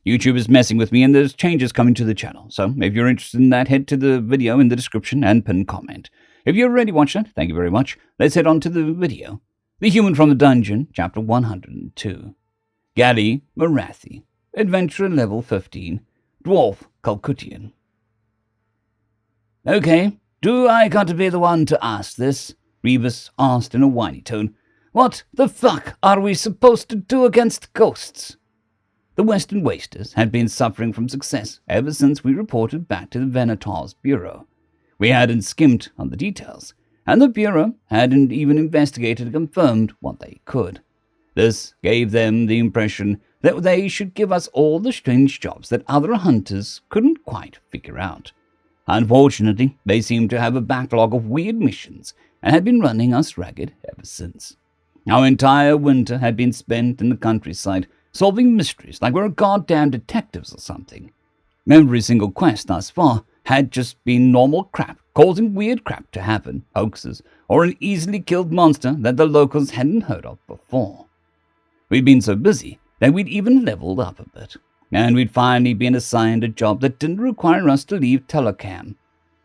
YouTube is messing with me and there's changes coming to the channel, so if you're interested in that, head to the video in the description and pinned comment. If you've already watched it, thank you very much. Let's head on to the video. The Human from the Dungeon, Chapter 102. Gali Marathi, Adventurer Level 15, Dwarf Calcuttian. Okay, do I got to be the one to ask this? Rebus asked in a whiny tone. What the fuck are we supposed to do against ghosts? The Western Wasters had been suffering from success ever since we reported back to the Venator's Bureau. We hadn't skimmed on the details, and the Bureau hadn't even investigated and confirmed what they could. This gave them the impression that they should give us all the strange jobs that other hunters couldn't quite figure out. Unfortunately, they seemed to have a backlog of weird missions and had been running us ragged ever since. Our entire winter had been spent in the countryside, solving mysteries like we're goddamn detectives or something. Every single quest thus far had just been normal crap, causing weird crap to happen, hoaxes, or an easily killed monster that the locals hadn't heard of before. We'd been so busy that we'd even leveled up a bit, and we'd finally been assigned a job that didn't require us to leave Telecam.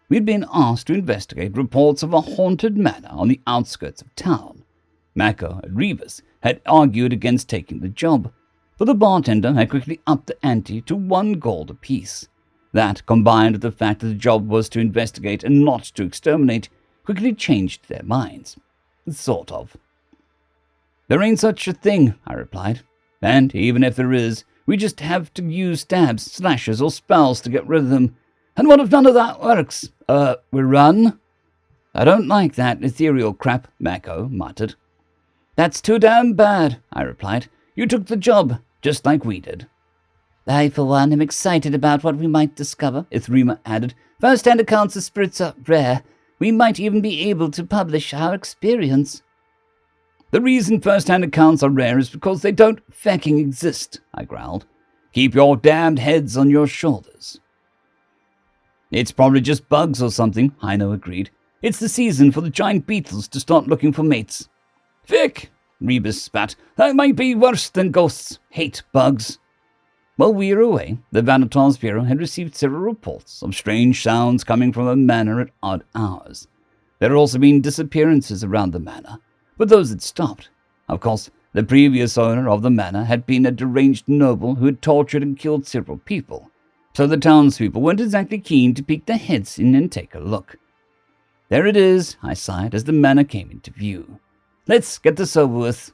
We'd been asked to investigate reports of a haunted manor on the outskirts of town. Mako and Rebus had argued against taking the job, but the bartender had quickly upped the ante to 1 gold apiece. That, combined with the fact that the job was to investigate and not to exterminate, quickly changed their minds. Sort of. There ain't such a thing, I replied. And even if there is, we just have to use stabs, slashes, or spells to get rid of them. And what if none of that works? We run? I don't like that ethereal crap, Mako muttered. That's too damn bad, I replied. You took the job, just like we did. I, for one, am excited about what we might discover, Ithrima added. First-hand accounts of spirits are rare. We might even be able to publish our experience. The reason first-hand accounts are rare is because they don't fucking exist, I growled. Keep your damned heads on your shoulders. It's probably just bugs or something, Heino agreed. It's the season for the giant beetles to start looking for mates. Fick, Rebus spat. That might be worse than ghosts. Hate bugs. While we were away, the Venator's Bureau had received several reports of strange sounds coming from the manor at odd hours. There had also been disappearances around the manor, but those had stopped. Of course, the previous owner of the manor had been a deranged noble who had tortured and killed several people, so the townspeople weren't exactly keen to peek their heads in and take a look. There it is, I sighed as the manor came into view. Let's get this over with.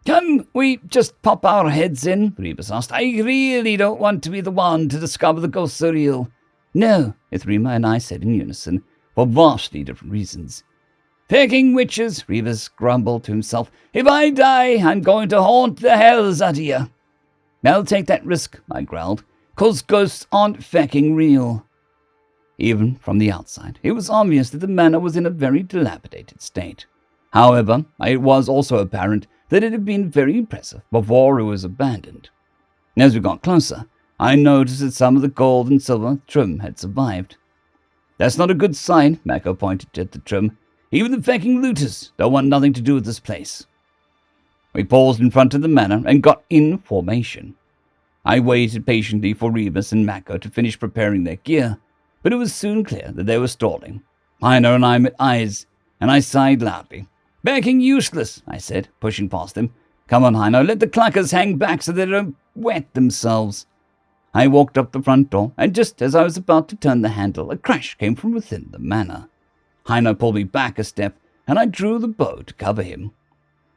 Can we just pop our heads in? Rebus asked. I really don't want to be the one to discover the ghosts are real. No, Ithrima and I said in unison, for vastly different reasons. Pecking witches, Rebus grumbled to himself. If I die, I'm going to haunt the hells out of you. I'll take that risk, I growled, 'cause ghosts aren't fecking real. Even from the outside, it was obvious that the manor was in a very dilapidated state. However, it was also apparent that it had been very impressive before it was abandoned. As we got closer, I noticed that some of the gold and silver trim had survived. That's not a good sign, Mako pointed at the trim. Even the fecking looters don't want nothing to do with this place. We paused in front of the manor and got in formation. I waited patiently for Rebus and Mako to finish preparing their gear, but it was soon clear that they were stalling. Heino and I met eyes, and I sighed loudly. Backing useless, I said, pushing past him. Come on, Heino, let the clackers hang back so they don't wet themselves. I walked up the front door, and just as I was about to turn the handle, a crash came from within the manor. Heino pulled me back a step, and I drew the bow to cover him.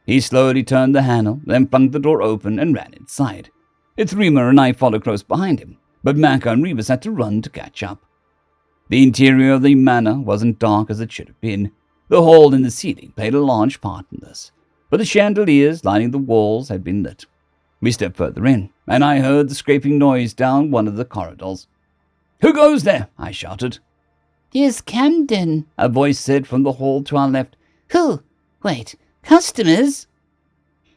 He slowly turned the handle, then flung the door open and ran inside. Ithrima and I followed close behind him, but Mako and Rebus had to run to catch up. The interior of the manor wasn't dark as it should have been. The hole in the ceiling played a large part in this, but the chandeliers lining the walls had been lit. We stepped further in, and I heard the scraping noise down one of the corridors. Who goes there? I shouted. Here's Camden, a voice said from the hall to our left. Who? Wait, customers?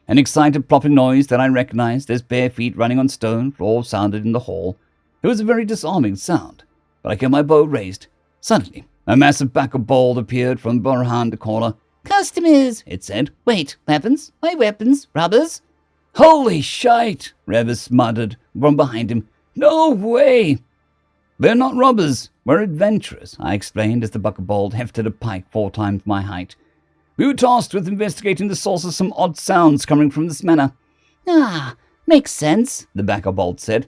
An excited plopping noise that I recognized as bare feet running on stone floor sounded in the hall. It was a very disarming sound, but I kept my bow raised. Suddenly, a massive back of bolt appeared from behind the corner. Customers, it said. Wait, weapons? Why weapons? Robbers? Holy shite, Rebus muttered from behind him. No way! We're not robbers, we're adventurers, I explained as the buckerbold hefted a pike 4 times my height. We were tasked with investigating the source of some odd sounds coming from this manor. Ah, makes sense, the buckerbold said.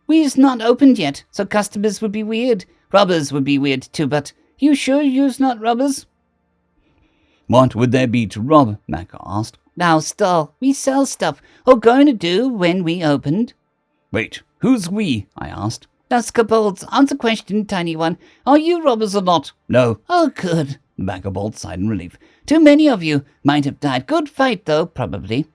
We's not opened yet, so customers would be weird. Robbers would be weird too, but you sure you's not robbers? What would there be to rob? Maka asked. Now, stall. We sell stuff, or going to do when we opened. Wait, who's we? I asked. Us kobolds, answer question, tiny one. Are you robbers or not? No. Oh, good. The buckerbold sighed in relief. Too many of you. Might have died. Good fight, though, probably.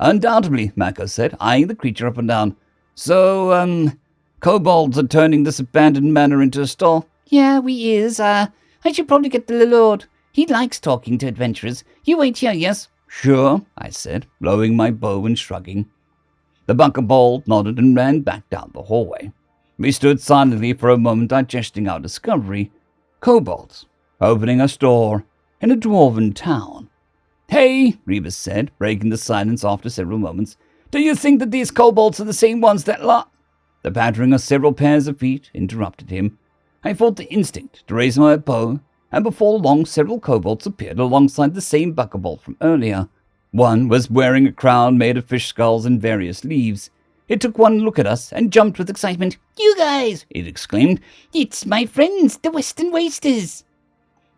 Undoubtedly, Mako said, eyeing the creature up and down. So, kobolds are turning this abandoned manor into a store? Yeah, we is. I should probably get the lord. He likes talking to adventurers. You wait here, yes? Sure, I said, lowering my bow and shrugging. The buckerbold nodded and ran back down the hallway. We stood silently for a moment digesting our discovery. Kobolds, opening a store in a dwarven town. Hey, Rebus said, breaking the silence after several moments. Do you think that these kobolds are the same ones that The pattering of several pairs of feet interrupted him. I felt the instinct to raise my bow, and before long several kobolds appeared alongside the same buckerbold from earlier. One was wearing a crown made of fish skulls and various leaves. It took one look at us and jumped with excitement. You guys, it exclaimed. It's my friends, the Western Wasters.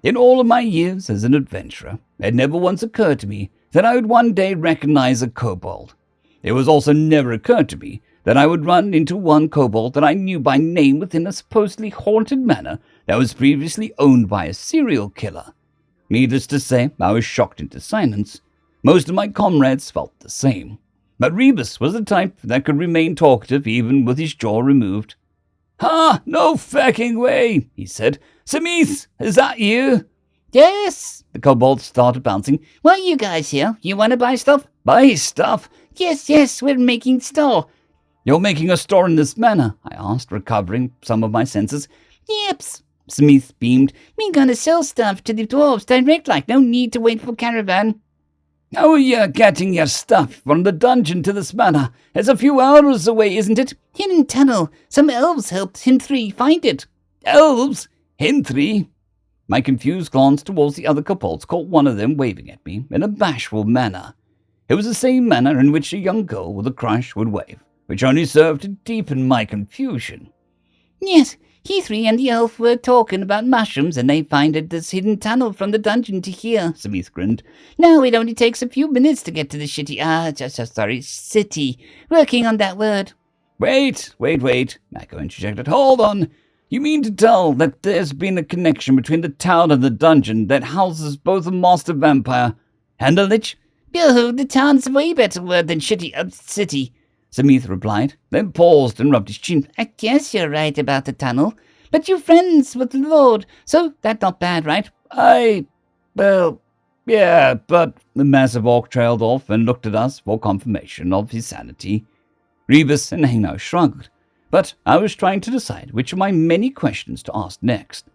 In all of my years as an adventurer, it never once occurred to me that I would one day recognize a kobold. It was also never occurred to me that I would run into one kobold that I knew by name within a supposedly haunted manor that was previously owned by a serial killer. Needless to say, I was shocked into silence. Most of my comrades felt the same. But Rebus was the type that could remain talkative even with his jaw removed. "Ha! No fucking way," he said. "Smith, is that you?" "Yes." The kobold started bouncing. "What are you guys here? You want to buy stuff?" "Buy stuff?" Yes, we're making store." "You're making a store in this manor?" I asked, recovering some of my senses. "Yeps." Smith beamed. "We gonna sell stuff to the dwarves direct like, no need to wait for caravan." "How are you getting your stuff from the dungeon to this manor? It's a few hours away, isn't it?" "Hidden tunnel. Some elves helped him 3 find it." "Elves? Him 3? My confused glance towards the other kobolds caught one of them waving at me in a bashful manner. It was the same manner in which a young girl with a crush would wave, which only served to deepen my confusion. "Yes, he 3 and the elf were talking about mushrooms and they finded this hidden tunnel from the dungeon to here." Smith grinned. "Now it only takes a few minutes to get to the city. City. Working on that word." Wait, Mako interjected. "Hold on. You mean to tell that there's been a connection between the town and the dungeon that houses both a master vampire and a lich?" "Oh, the town's a way better word than city. Smith replied, then paused and rubbed his chin. "I guess you're right about the tunnel, but you're friends with the Lord, so that's not bad, right?" Yeah, but the massive orc trailed off and looked at us for confirmation of his sanity. Rebus and Hino shrugged, but I was trying to decide which of my many questions to ask next.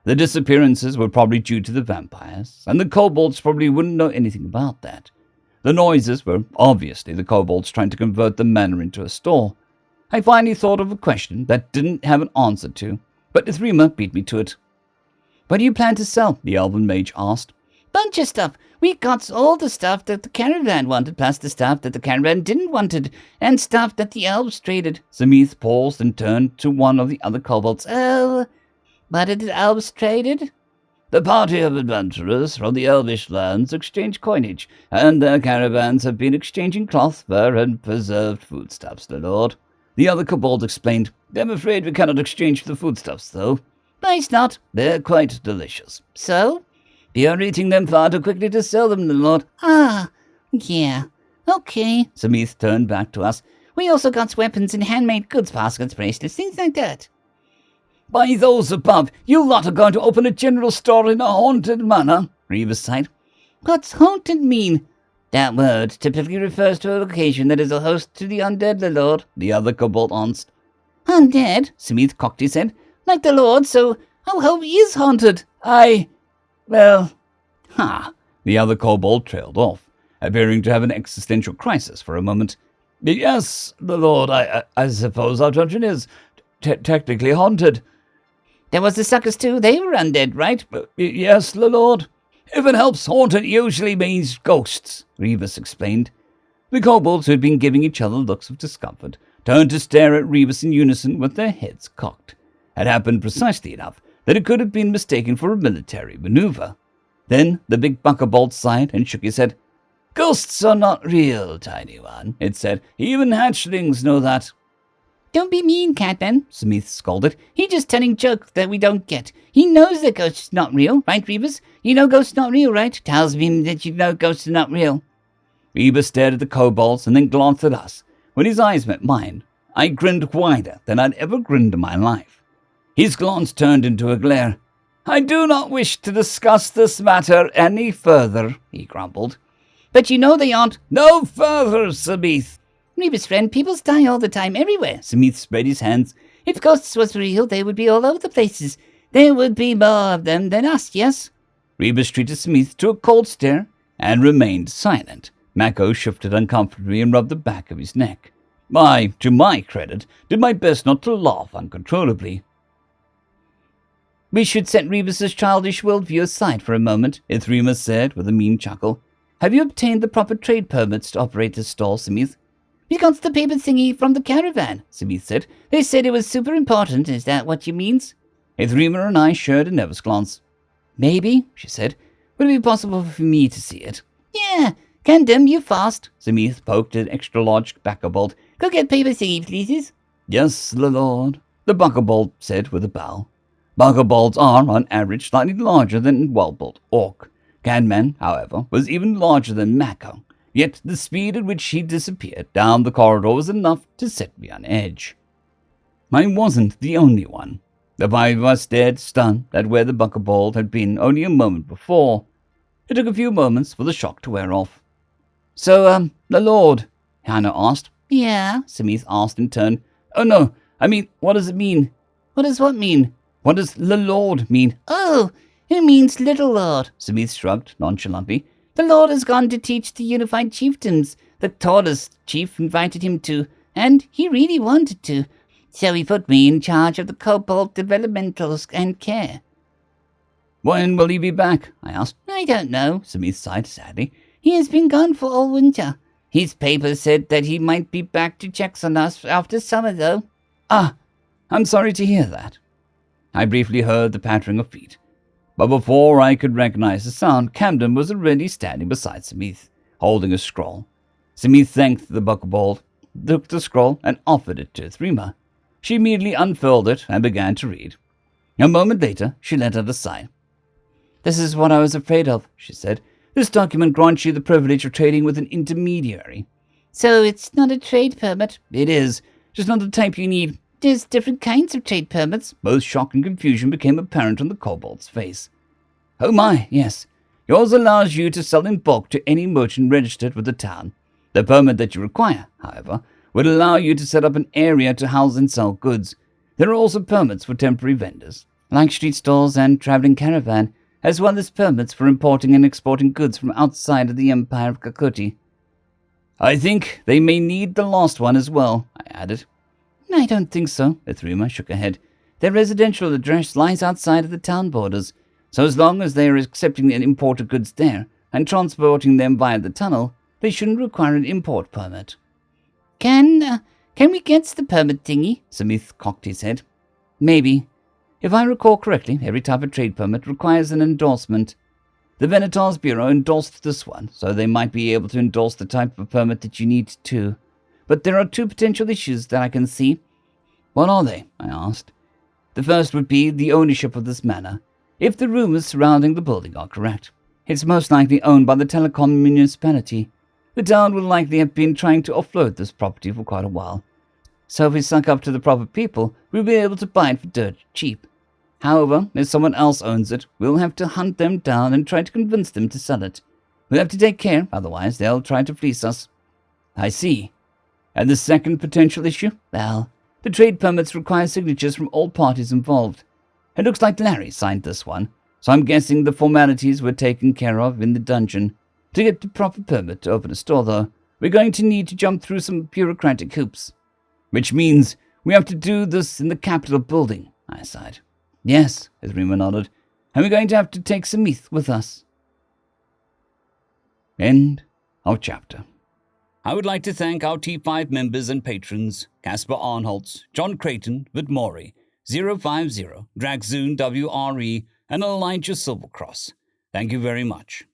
The disappearances were probably due to the vampires, and the kobolds probably wouldn't know anything about that. The noises were obviously the kobolds trying to convert the manor into a store. I finally thought of a question that didn't have an answer to, but Ithrima beat me to it. "What do you plan to sell?" the elven mage asked. "Bunch of stuff. We got all the stuff that the caravan wanted, plus the stuff that the caravan didn't wanted, and stuff that the elves traded." Samith paused and turned to one of the other kobolds. What did the elves traded?" "The party of adventurers from the elvish lands exchanged coinage, and their caravans have been exchanging cloth, fur, and preserved foodstuffs, the lord," the other kobold explained. "I'm afraid we cannot exchange the foodstuffs, though." "Nice not." "They're quite delicious." "So?" "We are eating them far too quickly to sell them, the lord." "Ah, yeah. Okay." Samith turned back to us. "We also got weapons and handmade goods, baskets, bracelets, things like that." "By those above, you lot are going to open a general store in a haunted manor," Rebus sighed. "What's haunted mean?" "That word typically refers to a location that is a host to the undead, the lord," the other kobold answered. "Undead?" Smith cocked his head. "Like the lord, so our home is haunted." The other kobold trailed off, appearing to have an existential crisis for a moment. Yes, the Lord, I suppose our dungeon is technically haunted. There was the suckers too. They were undead, right? Yes, the Lord. If it helps, haunted usually means ghosts, Rebus explained. The kobolds, who had been giving each other looks of discomfort, turned to stare at Rebus in unison with their heads cocked. It happened precisely enough that it could have been mistaken for a military maneuver. Then the big buckerbolt sighed and shook his head. Ghosts are not real, tiny one, it said. Even hatchlings know that. Don't be mean, Catman, Smith scolded. He's just telling jokes that we don't get. He knows that ghosts not real, right, Rebus? You know ghosts not real, right? Tells me that you know ghosts are not real. Rebus stared at the kobolds and then glanced at us. When his eyes met mine, I grinned wider than I'd ever grinned in my life. His glance turned into a glare. I do not wish to discuss this matter any further, he grumbled. But you know they aren't. No further, Smith. Rebus, friend, people die all the time everywhere. Smith spread his hands. If ghosts was real, they would be all over the places. There would be more of them than us, yes? Rebus treated Smith to a cold stare and remained silent. Mako shifted uncomfortably and rubbed the back of his neck. I, to my credit, did my best not to laugh uncontrollably. We should set Rebus's childish worldview aside for a moment, Ithilia said with a mean chuckle. Have you obtained the proper trade permits to operate this stall, Smith? We got the paper thingy from the caravan, Smith said. They said it was super important. Is that what you means? Ithilia and I shared a nervous glance. Maybe, she said. Would it be possible for me to see it? Yeah, Candem, you fast. Smith poked an extra-large buckerbolt. Go get paper thingy, please. Yes, the Lord, the buckerbolt said with a bow. Buckerbolts are, on average, slightly larger than a well-built orc. Cadman, however, was even larger than Mako. Yet the speed at which he disappeared down the corridor was enough to set me on edge. I wasn't the only one. The five of us stared stunned at where the buckerbolt had been only a moment before. It took a few moments for the shock to wear off. So, the Lord, Hannah asked. Yeah, Smith asked in turn. Oh no, I mean, what does it mean? What does what mean? What does the Lord mean? Oh, it means little Lord, Smith shrugged nonchalantly. The Lord has gone to teach the unified chieftains. The tallest chief invited him to, and he really wanted to. So he put me in charge of the kobold developmentals and care. When will he be back? I asked. I don't know, Smith sighed sadly. He has been gone for all winter. His paper said that he might be back to check on us after summer, though. Ah, I'm sorry to hear that. I briefly heard the pattering of feet. But before I could recognize the sound, Camden was already standing beside Smith, holding a scroll. Smith thanked the buckerbolt, took the scroll, and offered it to Ithilia. She immediately unfurled it and began to read. A moment later, she let out a sigh. This is what I was afraid of, she said. This document grants you the privilege of trading with an intermediary. So it's not a trade permit? It is, just not the type you need. There's different kinds of trade permits. Both shock and confusion became apparent on the kobold's face. Oh my, yes. Yours allows you to sell in bulk to any merchant registered with the town. The permit that you require, however, would allow you to set up an area to house and sell goods. There are also permits for temporary vendors, like street stalls and traveling caravan, as well as permits for importing and exporting goods from outside of the Empire of Kakoti. I think they may need the last one as well, I added. I don't think so, Ithilia shook her head. Their residential address lies outside of the town borders, so as long as they are accepting imported goods there and transporting them via the tunnel, they shouldn't require an import permit. Can we get the permit thingy? Smith cocked his head. Maybe. If I recall correctly, every type of trade permit requires an endorsement. The Venator's Bureau endorsed this one, so they might be able to endorse the type of permit that you need too. But there are two potential issues that I can see. What are they? I asked. The first would be the ownership of this manor. If the rumors surrounding the building are correct, it's most likely owned by the telecom municipality. The town will likely have been trying to offload this property for quite a while. So if we suck up to the proper people, we'll be able to buy it for dirt cheap. However, if someone else owns it, we'll have to hunt them down and try to convince them to sell it. We'll have to take care, otherwise they'll try to fleece us. I see. And the second potential issue? Well, the trade permits require signatures from all parties involved. It looks like Larry signed this one, so I'm guessing the formalities were taken care of in the dungeon. To get the proper permit to open a store, though, we're going to need to jump through some bureaucratic hoops. Which means we have to do this in the Capitol building, I sighed. Yes, Ithilia nodded, and we're going to have to take Smith with us. End of chapter. I would like to thank our T5 members and patrons, Casper Arnholtz, Jon Creighton, Vidmori, 050, Dragzoon W.R.E, and Elijah Silvercross. Thank you very much.